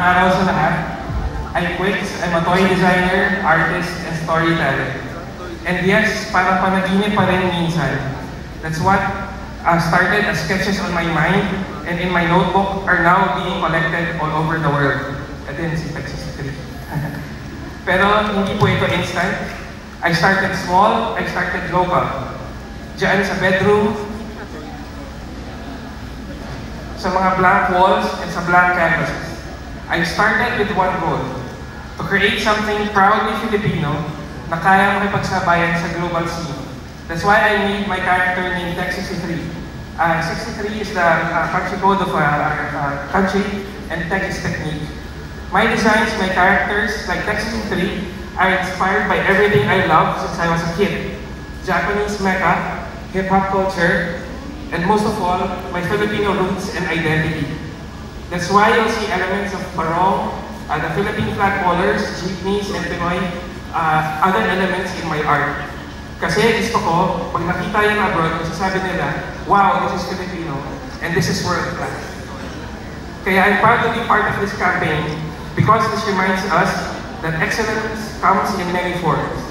araw sa lahat. I'm Quix. I'm a toy designer, artist, and storyteller. And yes, parang panaginip pa rin minsan. That's what started as sketches on my mind and in my notebook are now being collected all over the world. At din si Texas 3. Pero hindi po ito instant. I started small, I started local. Diyan sa bedroom, sa mga blank walls and sa blank canvases. I started with one goal, to create something proudly Filipino na kaya makipagsabayan sa global scene. That's why I made my character named Tech63. 63 is the country code of our country and tech is technique. My designs, my characters, like Tech63, are inspired by everything I love since I was a kid. Japanese mecha, hip-hop culture, and most of all, my Filipino roots and identity. That's why you'll see elements of barong, the Philippine flag colors, jeepneys, and Pinoy, other elements in my art. Kasi gusto ko, pag nakita yung abroad, masasabi nila, wow, this is Filipino, and this is world class. Kaya I'm proud to be part of this campaign because this reminds us that excellence comes in many forms.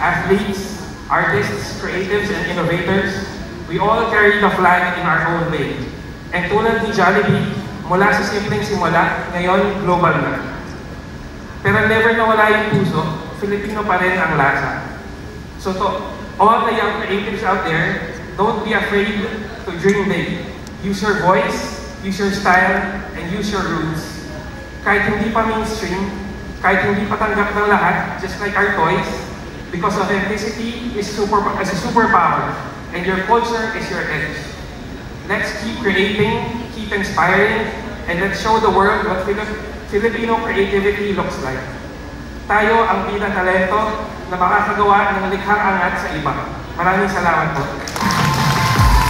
Athletes, artists, creatives, and innovators, we all carry the flag in our own way. And tulad ni Jollibee, mula sa simpleng simula, ngayon global na. Pero never nawala yung puso, Filipino pa rin ang lasa. So to all the young creatives out there, don't be afraid to dream big. Use your voice, use your style, and use your roots. Kahit hindi pa mainstream, kahit hindi pa tanggap ng lahat, just like our toys, because authenticity is a superpower. And your culture is your edge. Let's keep creating, keep inspiring, and let's show the world what Filipino creativity looks like. Tayo ang pinaka-talento na makakagawa ng likhang angat sa iba. Maraming salamat po.